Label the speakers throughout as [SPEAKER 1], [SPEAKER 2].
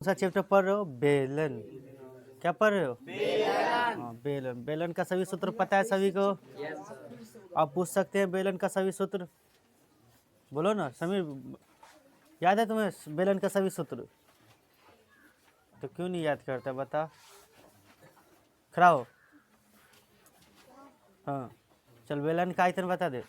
[SPEAKER 1] सा चैप्टर पढ़ रहे हो? बेलन। क्या पढ़ रहे हो? बेलन। हाँ, बेलन। बेलन का सभी सूत्र पता है सभी को? आप पूछ सकते हैं बेलन का सभी सूत्र। बोलो ना समीर, याद है तुम्हें बेलन का सभी सूत्र? तो क्यों नहीं याद करता बता। खड़ा हो। हाँ चल, बेलन का आयतन बता दे।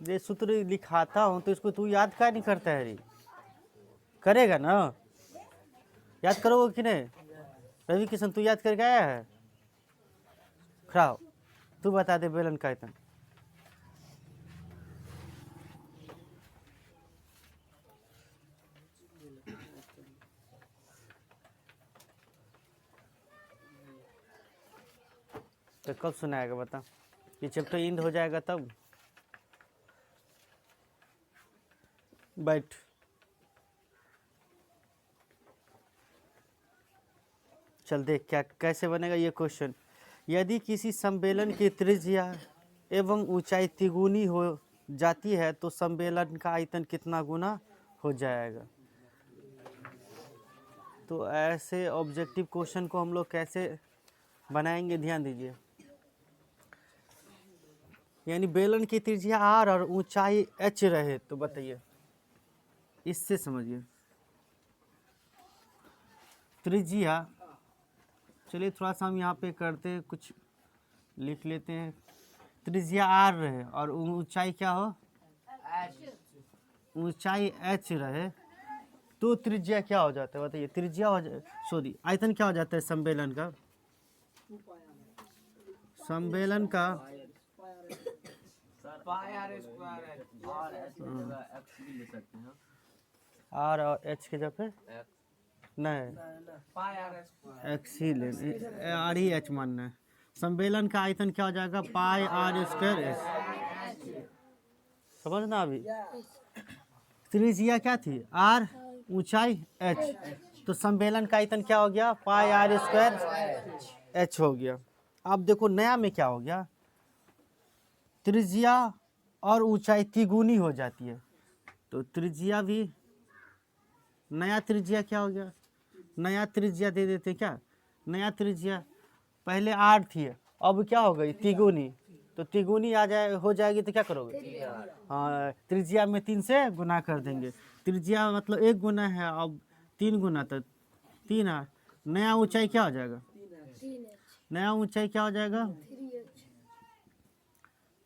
[SPEAKER 1] ये सूत्र लिखाता हूँ तो इसको तू याद क्या नहीं करता है रे? करेगा ना? याद करोगे कि नहीं? रवि किशन तू याद करके आया है? खड़ा हो, तू बता दे बेलन का आयतन। तो कब सुनाएगा बता? ये चैप्टर इंड हो जाएगा तब। बैठ। चल देख क्या कैसे बनेगा ये क्वेश्चन। यदि किसी सम्मेलन की त्रिज्या एवं ऊंचाई तिगुनी हो जाती है तो सम्मेलन का आयतन कितना गुना हो जाएगा? तो ऐसे ऑब्जेक्टिव क्वेश्चन को हम लोग कैसे बनाएंगे, ध्यान दीजिए। यानी बेलन की त्रिज्या r और ऊंचाई h रहे तो बताइए, इससे समझिए। त्रिज्या, चलिए थोड़ा सा हम यहाँ पे करते हैं, कुछ लिख लेते हैं। त्रिज्या r रहे और ऊंचाई क्या हो? ऊंचाई h रहे तो त्रिज्या क्या हो जाता है बताइए? त्रिज्या हो सॉरी आयतन क्या हो जाता है सम्मेलन का? सम्मेलन का आर और एच के जगह नहीं एक्स ही ले, आर ही एच मानना है। सम्मेलन का आयतन क्या हो जाएगा? पाई आर स्क्वायर एच। समझना अभी। त्रिज्या क्या थी? आर, ऊंचाई एच, तो सम्मेलन का आयतन क्या हो गया? पाई आर स्क्वायर एच हो गया। अब देखो नया में क्या हो गया? त्रिज्या और ऊंचाई तिगुनी हो जाती है तो त्रिज्या भी, नया त्रिज्या क्या हो गया? नया त्रिज्या दे देते क्या? नया त्रिज्या पहले आर थी, अब क्या हो गई? तिगुनी। तो तिगुनी आ जाए हो जाएगी तो क्या करोगे? हाँ, त्रिज्या में 3 से गुना कर देंगे। त्रिज्या मतलब 1 गुना है, अब 3 गुना तो 3 आर। नया ऊंचाई क्या हो जाएगा? नया ऊंचाई क्या हो जाएगा?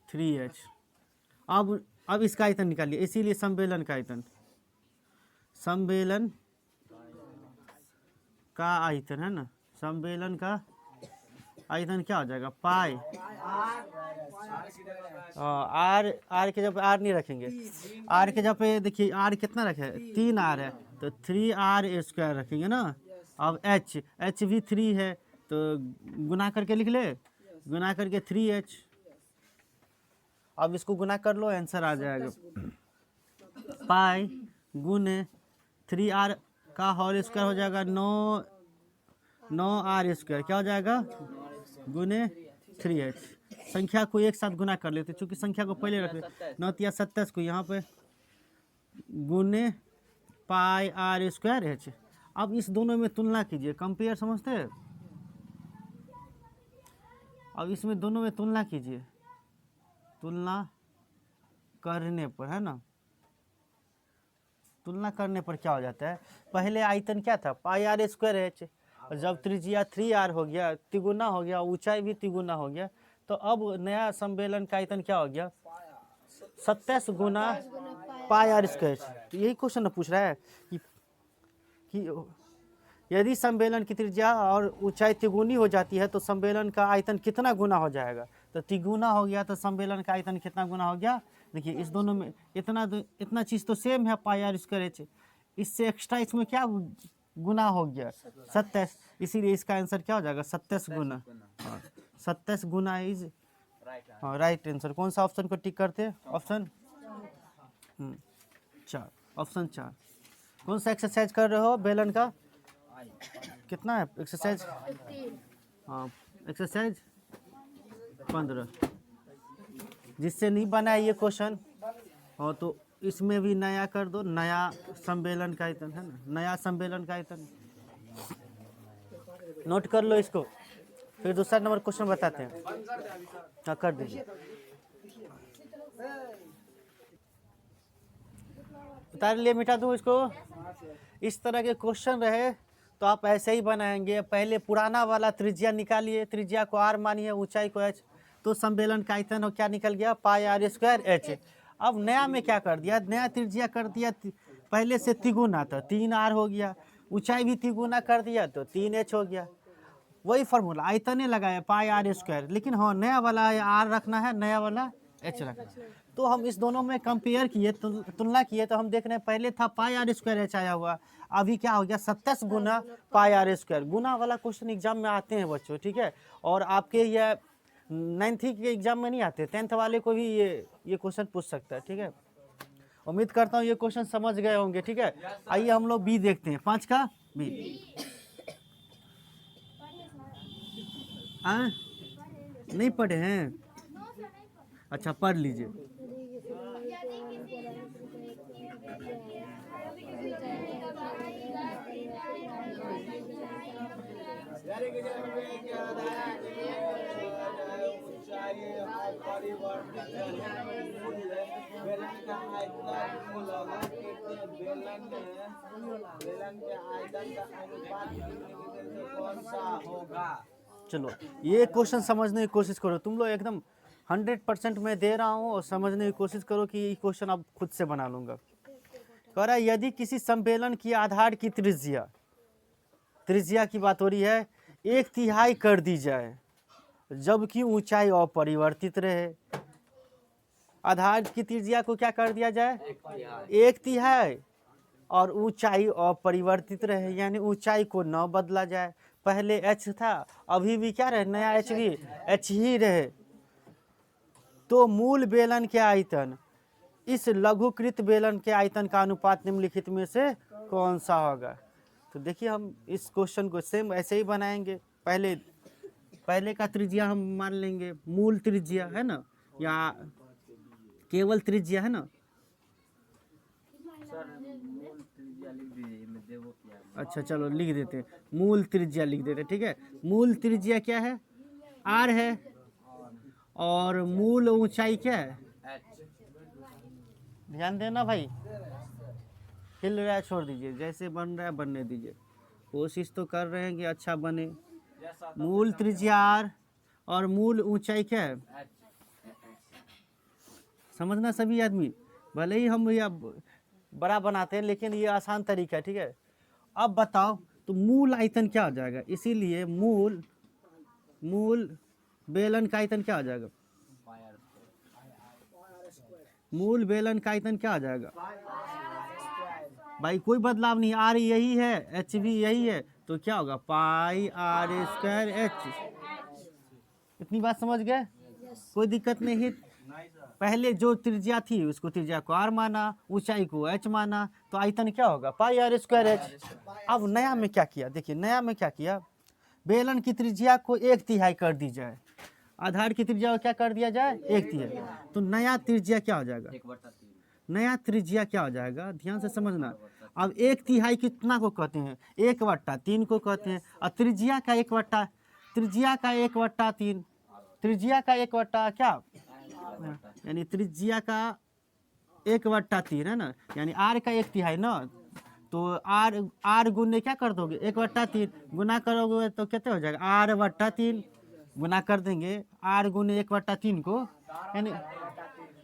[SPEAKER 1] 3h। अब इसका आयतन निकालिए, इसीलिए सम्मेलन का आयतन, सम्मेलन का आयतन है ना, सम्मेलन का आयतन क्या हो जाएगा? पाई आर के जब आर नहीं रखेंगे, आर के जब पे देखिए आर कितना रखे? 3 आर है तो 3 आर स्क्वायर रखेंगे ना। अब एच भी 3 है तो गुना करके लिख ले, गुना करके 3h। अब इसको गुना कर लो, आंसर आ जाएगा। पाई गुने 3r का होल स्क्वायर हो जाएगा 9r स्क्वायर, क्या हो जाएगा? गुने 3h। संख्या को एक साथ गुना कर लेते, चूंकि संख्या को पहले रख ले। 9 या 27 को यहाँ पे गुने पाई आर स्क्वायर एच। अब इस दोनों में तुलना कीजिए, कंपेयर समझते हैं? अब इसमें दोनों में तुलना कीजिए, तुलना करने पर है ना, तुलना करने पर क्या हो जाता है? पहले आयतन क्या था? पाई आर स्क्वायर एच, और जब त्रिज्या 3r हो गया, तिगुना हो गया, ऊंचाई भी तिगुना हो गया, तो अब नया सम्मेलन का आयतन क्या हो गया? 27 गुना पाई आर स्क्वायर। तो यही क्वेश्चन पूछ रहा है कि यदि सम्मेलन की त्रिज्या और ऊंचाई तिगुनी हो जाती है तो सम्मेलन का आयतन कितना गुना हो जाएगा? तो तिगुना हो गया तो सम्मेलन का आयतन कितना गुना हो गया? देखिए इस दोनों में इतना चीज़ तो सेम है, पाई आर स्क्वायर एच, इससे एक्स्ट्रा इसमें क्या गुना हो गया? 27, इसीलिए इसका आंसर क्या हो जाएगा? 27 गुना। 27 गुना इज राइट आंसर। कौन सा ऑप्शन को टिक करते हैं? Option 4, option 4। कौन सा एक्सरसाइज कर रहे हो बेलन का? कितना है एक्सरसाइज? हाँ एक्सरसाइज 15। जिससे नहीं बना है ये क्वेश्चन, और तो इसमें भी नया कर दो, नया सम्मेलन का आयतन है ना, नया सम्मेलन का आयतन। नोट कर लो इसको, फिर दूसरा नंबर क्वेश्चन बताते हैं। हाँ कर दीजिए, उतार लिए, मिटा दूँ इसको। इस तरह के क्वेश्चन रहे तो आप ऐसे ही बनाएंगे। पहले पुराना वाला त्रिज्या निकालिए, त्रिज्या को r मानिए, ऊंचाई को h, तो सम्मेलन का आयतन और क्या निकल गया, पाई r स्क्वायर h। अब नया में क्या कर दिया, नया त्रिज्या कर दिया, पहले से तिगुना था, 3r हो गया, ऊंचाई भी तिगुना कर दिया तो 3h हो गया। वही फॉर्मूला, आयतने लगाया पाई r स्क्वायर, लेकिन हाँ नया वाला r रखना है, नया वाला h रखना है। तो हम इस दोनों में कंपेयर किए, तुलना किए, तो हम देख रहे हैं पहले था पाई r स्क्वायर h आया हुआ, अभी क्या हो गया 27 गुना पाई r स्क्वायर। गुना वाला क्वेश्चन एग्जाम में आते हैं बच्चों, ठीक है, और आपके ये 9th के एग्जाम में नहीं आते, 10th वाले को भी ये क्वेश्चन पूछ सकता है, ठीक है। उम्मीद करता हूँ ये क्वेश्चन समझ गए होंगे, ठीक है। आइए हम लोग बी देखते हैं, 5 का बी। नहीं पढ़े हैं, अच्छा पढ़ लीजिए। चलो ये क्वेश्चन समझने की कोशिश करो तुम लोग, एकदम 100% मैं दे रहा हूँ, और समझने की कोशिश करो कि ये क्वेश्चन अब खुद से बना लूँगा। कह रहा है यदि किसी सम्मेलन की आधार की त्रिज्या की बात हो रही है, 1/3 कर दी जाए जबकि ऊंचाई अपरिवर्तित रहे। आधार की त्रिज्या को क्या कर दिया जाए, 1/3, और ऊंचाई अपरिवर्तित रहे, यानी ऊंचाई को न बदला जाए। पहले h था, अभी भी क्या रहे, नया h भी h ही रहे। तो मूल बेलन के आयतन इस लघुकृत बेलन के आयतन का अनुपात निम्नलिखित में से कौन सा होगा। तो देखिए हम इस क्वेश्चन को सेम ऐसे ही बनाएंगे। पहले का त्रिज्या हम मान लेंगे, मूल त्रिज्या है ना, या केवल त्रिज्या है ना। अच्छा चलो लिख देते हैं, मूल त्रिज्या लिख देते हैं, ठीक है। मूल त्रिज्या क्या है, r है, और मूल ऊंचाई क्या है, ध्यान देना भाई, हिल रहा है छोड़ दीजिए, जैसे बन रहा है बनने दीजिए, कोशिश तो कर रहे हैं कि अच्छा बने। मूल त्रिज्या r और मूल ऊंचाई क्या है, समझना सभी आदमी, भले ही हम यह बड़ा बनाते हैं लेकिन ये आसान तरीका है, ठीक है। अब बताओ तो मूल आयतन क्या हो जाएगा, इसीलिए मूल बेलन का आयतन क्या हो जाएगा, मूल बेलन का आयतन क्या आ जाएगा भाई, कोई बदलाव नहीं, r यही है, h भी यही है, तो क्या होगा पाई r स्क्वायर h। इतनी बात समझ गए, कोई दिक्कत नहीं है। पहले जो त्रिज्या थी उसको त्रिज्या को r माना, ऊंचाई को h माना, तो आयतन क्या होगा पाई r स्क्वायर h। अब नया में क्या किया, देखिए नया में क्या किया, बेलन की त्रिज्या को 1/3 कर दी जाए, आधार की त्रिज्या को क्या कर दिया जाए 1/3, तो नया त्रिज्या क्या हो जाएगा, नया त्रिज्या क्या हो जाएगा, ध्यान से समझना। अब 1/3 कितना को कहते हैं, 1/3 को कहते हैं, और त्रिज्या का 1/3, त्रिज्या का 1/3, त्रिज्या का 1/, क्या यानी त्रिज्या का 1/3 है ना, यानी r का 1/3 ना, तो r गुने क्या कर दोगे 1/3, गुना करोगे तो कितने हो जाएगा r/3, गुना कर देंगे r गुने 1/3 को, यानी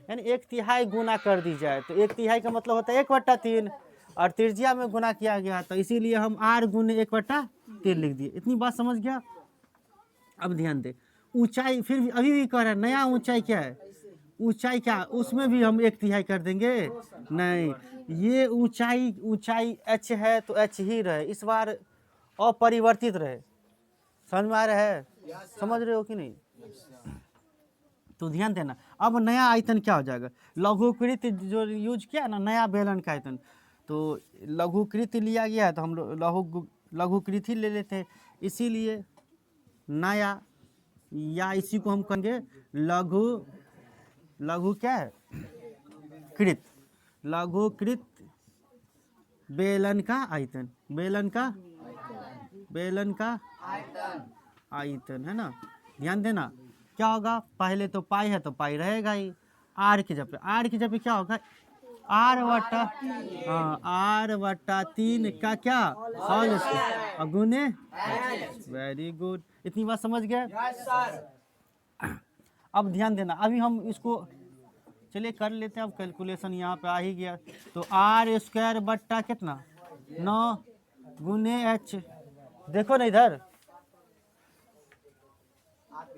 [SPEAKER 1] 1/3 गुना कर दी जाए, तो 1/3 का मतलब होता है 1/3, और त्रिज्या में गुना किया गया, तो इसीलिए हम r गुने 1/3 लिख दिए। इतनी बात समझ गया। अब ध्यान दे, ऊंचाई फिर भी अभी भी कह रहा है, नया ऊंचाई क्या है, ऊंचाई क्या, उसमें भी हम 1/3 कर देंगे, नहीं, ये ऊंचाई h है तो h ही रहे, इस बार अपरिवर्तित रहे। समझ में आ रहा है, समझ रहे हो कि नहीं, तो ध्यान देना। अब नया आयतन क्या हो जाएगा, लघुकृत जो यूज किया ना, नया बेलन का आयतन, तो लघुकृत लिया गया तो हम लोग लघुकृत ही ले लेते हैं, इसीलिए नया, या इसी को हम कहेंगे लघु लघु क्या है? कृत। लघुकृत बेलन का आयतन, बेलन का आयतन है ना। ध्यान देना क्या होगा, पहले तो पाई है तो पाई रहेगा ही, आर की जगह पे क्या होगा, आर बटा 3 का क्या होल स्क्वायर और गुने। वेरी गुड, इतनी बात समझ गए। अब ध्यान देना, अभी हम इसको चलिए कर लेते हैं। अब कैलकुलेशन यहाँ पे आ ही गया, तो आर स्क्वायर बट्टा कितना 9 गुने एच, देखो ना इधर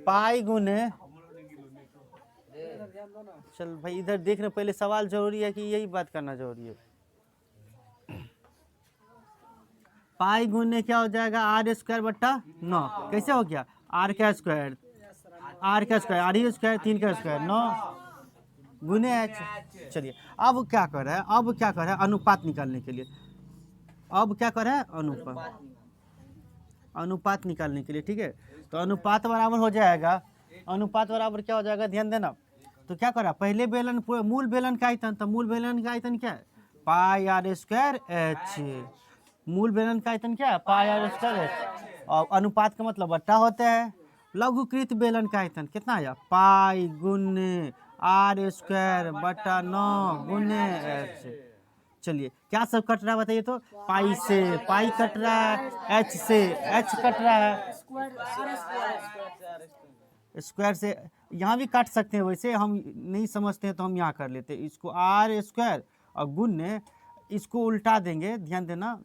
[SPEAKER 1] पाई गुने, चल भाई इधर देखना, पहले सवाल जरूरी है कि यही बात करना जरूरी है। पाई गुने क्या हो जाएगा, आर स्क्वायर बट्टा 9, कैसे हो गया, आर का स्क्वायर आर ही स्क्वायर 3 का स्क्वायर 9 गुने एच। चलिए अब क्या कर रहा है, अनुपात निकालने के लिए, अब क्या कर रहा है, अनुपात निकालने के लिए, ठीक है। तो अनुपात बराबर हो जाएगा, अनुपात बराबर क्या हो जाएगा, ध्यान देना। तो क्या करा, पहले बेलन मूल बेलन का आयतन, तो मूल बेलन का आयतन क्या है, पाई आर स्क्वायर एच। मूल बेलन का आयतन क्या है, पाई आर स्क्वायर एच, और अनुपात का मतलब बट्टा होता है। लघुकृत बेलन का आयतन कितना आया, पाई गुने आर स्क्वायर बटा 9 गुने एच। चलिए क्या सब कट रहा है बताइए तो, पाई से पाई कट रहा है, एच से एच कट रहा है, स्क्वायर से यहाँ भी काट सकते हैं, वैसे हम नहीं समझते हैं तो हम यहाँ कर लेते हैं। इसको आर स्क्वायर और गुने, इसको उल्टा देंगे, ध्यान देना,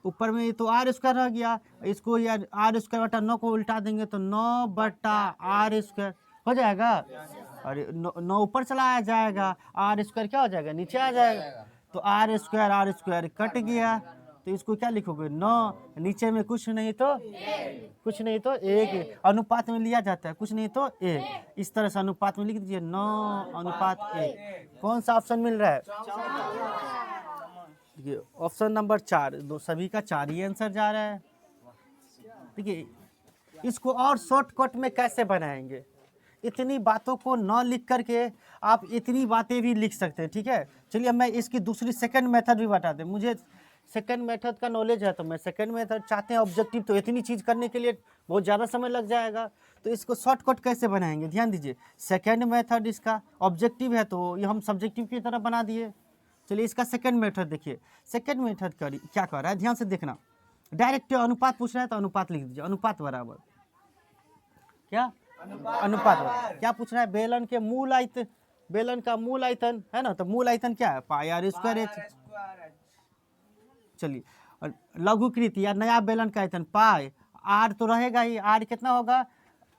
[SPEAKER 1] ऊपर में तो आर स्क्वायर रह गया, इसको यार आर स्क्वायर बटा 9 को उल्टा देंगे तो 9 बटा आर स्क्वायर हो जाएगा, और 9 ऊपर चलाया जाएगा, आर स्क्वायर क्या हो जाएगा, नीचे आ जाएगा। तो आर स्क्वायर कट गया, तो इसको क्या लिखोगे, 9, नीचे में कुछ नहीं तो 1, अनुपात में लिया जाता है, कुछ नहीं तो 1, इस तरह से अनुपात में लिख दीजिए 9 अनुपात 1। कौन सा ऑप्शन मिल रहा है, देखिए ऑप्शन नंबर 4, दो सभी का 4 ही आंसर जा रहा है। देखिए इसको और शॉर्टकट में कैसे बनाएंगे, इतनी बातों को न लिख करके आप इतनी बातें भी लिख सकते हैं, ठीक है। चलिए मैं इसकी दूसरी सेकंड मेथड भी बता दें, मुझे सेकंड मेथड का नॉलेज है तो मैं सेकंड मेथड, चाहते हैं ऑब्जेक्टिव तो इतनी चीज़ करने के लिए बहुत ज़्यादा समय लग जाएगा, तो इसको शॉर्टकट कैसे बनाएंगे, ध्यान दीजिए। सेकंड मेथड इसका ऑब्जेक्टिव है तो ये हम सब्जेक्टिव की तरह बना दिए। चलिए इसका सेकंड मेथड देखिए, सेकंड मेथड क्या कर रहा है, ध्यान से देखना, डायरेक्ट अनुपात पूछ रहा है तो अनुपात लिख दीजिए, अनुपात बराबर क्या, अनुपात क्या पूछ रहा है, बेलन के मूल आयतन, बेलन का मूल आयतन है ना, तो मूल आयतन क्या है, पाई आर स्क्वायर एच। चलिए और लघुकृत या नया बेलन का आयतन, पाई आर तो रहेगा ही, आर कितना होगा,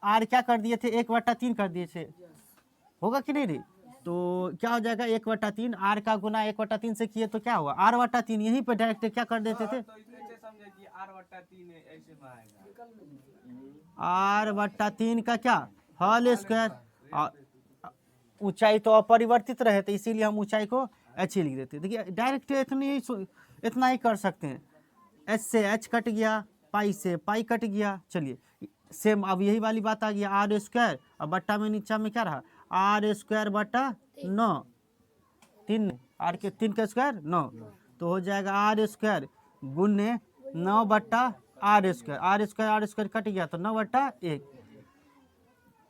[SPEAKER 1] आर क्या कर दिए थे, 1/3 कर दिए थे, होगा कि नहीं री, तो क्या हो जाएगा 1/3, आर का गुना 1/3 से किए तो क्या हुआ, r/3, यहीं पे डायरेक्ट क्या कर देते थे, r/3 का क्या होल स्क्वायर, ऊंचाई तो अपरिवर्तित रहे तो इसीलिए हम ऊंचाई को h ही लिख देते। देखिए डायरेक्ट इतना ही कर सकते हैं, h से h कट गया, पाई से पाई कट गया। चलिए सेम अब यही वाली बात आ गया, आर स्क्वायर और बट्टा में नीचा में क्या रहा, आर स्क्वायर बटा 9, 3 आर के 3 का स्क्वायर 9, तो हो जाएगा आर स्क्वायर गुने 9 बट्टा आर स्क्वायर कट गया तो 9/1,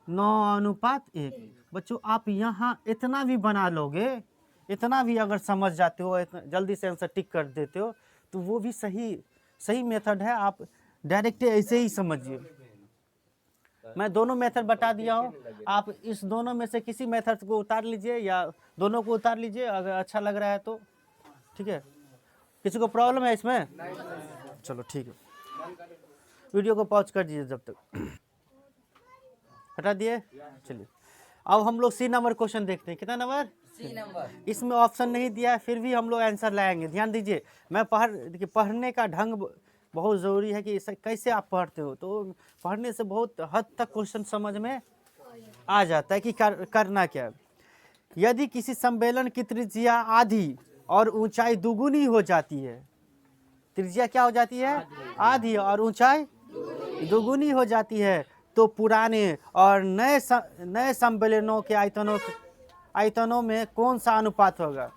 [SPEAKER 1] 9 अनुपात 1। बच्चों आप यहाँ इतना भी बना लोगे, इतना भी अगर समझ जाते हो, जल्दी से आंसर टिक कर देते हो, तो वो भी सही मेथड है, आप डायरेक्ट ऐसे ही समझिए। मैं दोनों मेथड बता दिया हूँ, आप इस दोनों में से किसी मेथड को उतार लीजिए या दोनों को उतार लीजिए, अगर अच्छा लग रहा है तो ठीक है। किसी को प्रॉब्लम है इसमें, चलो ठीक है, वीडियो को पॉज कर दीजिए जब तक, हटा दिए। चलिए अब हम लोग सी नंबर क्वेश्चन देखते हैं, कितना नंबर, सी नंबर। इसमें ऑप्शन नहीं दिया है फिर भी हम लोग आंसर लाएंगे, ध्यान दीजिए। मैं पढ़ने का ढंग बहुत ज़रूरी है कि इसे कैसे आप पढ़ते हो, तो पढ़ने से बहुत हद तक क्वेश्चन समझ में आ जाता है कि करना क्या है। यदि किसी सम्मेलन की त्रिज्या आधी और ऊंचाई दुगुनी हो जाती है, त्रिज्या क्या हो जाती है, आधी और ऊंचाई दुगुनी हो जाती है, तो पुराने और नए सम्मेलनों के आयतनों में कौन सा अनुपात होगा?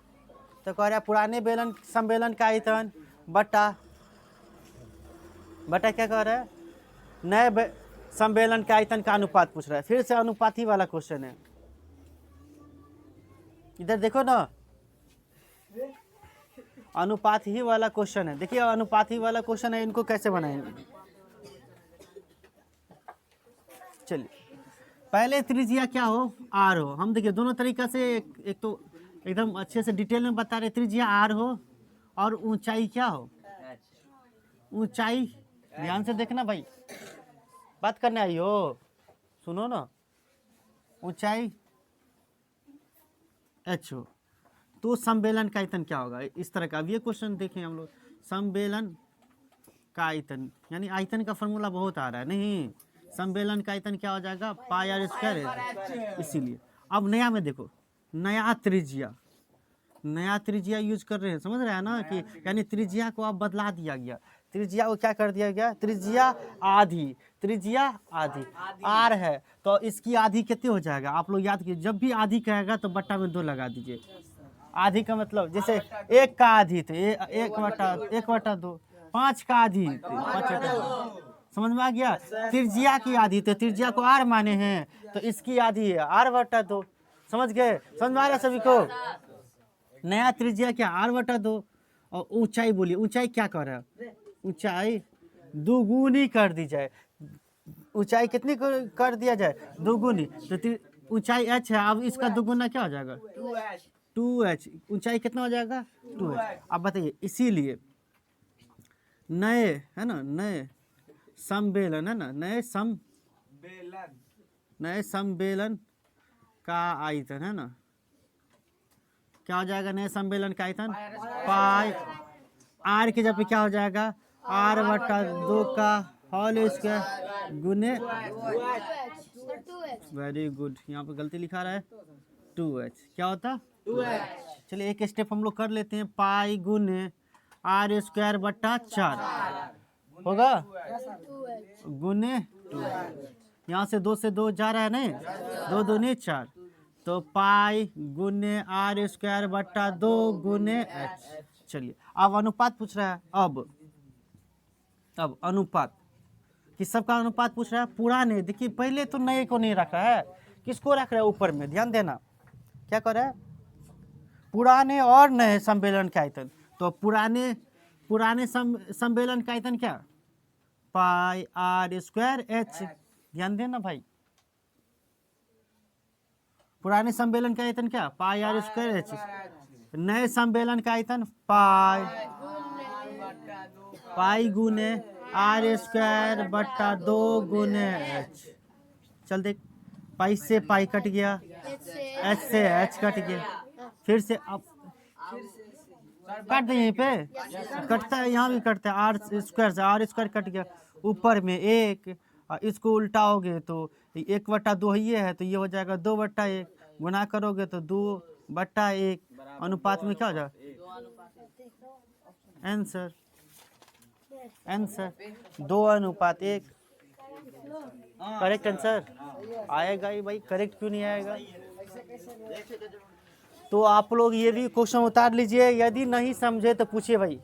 [SPEAKER 1] तो कह रहा है पुराने सम्मेलन का आयतन बटा क्या कह रहा है? नए सम्मेलन के आयतन का अनुपात पूछ रहा है। फिर से अनुपात ही वाला क्वेश्चन है। इधर देखो ना, अनुपात ही वाला क्वेश्चन है। देखिए अनुपात ही वाला क्वेश्चन है, इनको कैसे बनाएंगे? चलिए पहले त्रिज्या क्या हो? आर हो। हम देखिए दोनों तरीका से, एक तो एकदम अच्छे से डिटेल में बता रहे, त्रिज्या आर हो और ऊंचाई क्या हो? ऊंचाई, ध्यान से देखना भाई, बात करने आई हो, सुनो ना। ऊंचाई एच हो तो सम्मेलन का आयतन क्या होगा? इस तरह का। अब ये क्वेश्चन देखें हम लोग, सम्मेलन का आयतन, यानी आयतन का फॉर्मूला बहुत आ रहा है। नहीं, सम्मेलन का आयतन क्या हो जाएगा? पाई आर स्क्वायर है। इसीलिए अब नया में देखो, नया त्रिज्या यूज कर रहे हैं, समझ रहे हैं ना? कि यानी त्रिज्या को अब बदला दिया गया। त्रिज्या को क्या कर दिया गया? त्रिज्या आधी आर है तो इसकी आधी कितनी हो जाएगा? आप लोग याद कीजिए, जब भी आधी कहेगा तो बट्टा में 2 लगा दीजिए। आधी का मतलब जैसे 1 का आधी थे, 1/2, 5 का आधी थे, 5/2, समझ में आ गया? त्रिज्या की आधी, तो त्रिज्या को आर माने हैं तो इसकी आधी है r/2। समझ गए? समझ में आ रहा सभी को? नया त्रिज्या क्या? r/2। और ऊंचाई बोलिए, ऊंचाई क्या कर रहा है? ऊंचाई दुगुनी कर दी जाए। ऊंचाई कितनी कर दिया जाए? दुगुनी। तो ऊंचाई h है, अब इसका दुगुना क्या हो जाएगा? 2h। ऊंचाई कितना हो जाएगा? 2h। अब बताइए, इसीलिए नए है ना, नए सम्मेलन है ना, नए सम्मेलन का आयतन है ना, क्या हो जाएगा? नए सम्मेलन का आयतन पाई आर के जगह पे क्या हो जाएगा? r/2 का होल स्क्वायर गुने, वेरी गुड, यहाँ पे गलती लिखा रहा है 2h। क्या होता? 2h। चलिए एक स्टेप हम लोग कर लेते हैं। पाई गुने r²/4 होगा गुने 2h। यहाँ से 2 से 2 जा रहा है, नहीं 2 दूनी 4, तो पाई गुने r²/2 गुने h। चलिए अब अनुपात पूछ रहा है। अब अनुपात, किस सब का अनुपात पूछ रहा है? पुराने, देखिए पहले तो नए को नहीं रखा है, किसको रख रहा है? ऊपर में, ध्यान देना क्या कर रहा है? पुराने और नए सम्मेलन का आयतन। तो पुराने सम्मेलन का आयतन क्या? पाई r²h। ध्यान देना भाई, पुराने सम्मेलन का आयतन क्या? पाई r²h। नए सम्मेलन का आयतन पाई गुने r²/2 गुने h। चल देख, पाई से पाई कट गया, h से h कट गया, फिर से अब काट दे, यहीं पे कटता है, यहाँ भी कटता है, r² कट गया, ऊपर में 1, इसको उल्टाओगे तो 1/2 ही है, तो ये हो जाएगा 2/1, गुना करोगे तो 2/1, अनुपात में क्या हो जाएगा? आंसर 2:1। करेक्ट आंसर आएगा ही भाई, करेक्ट क्यों नहीं आएगा? तो आप लोग ये भी क्वेश्चन उतार लीजिए, यदि नहीं समझे तो पूछिए भाई।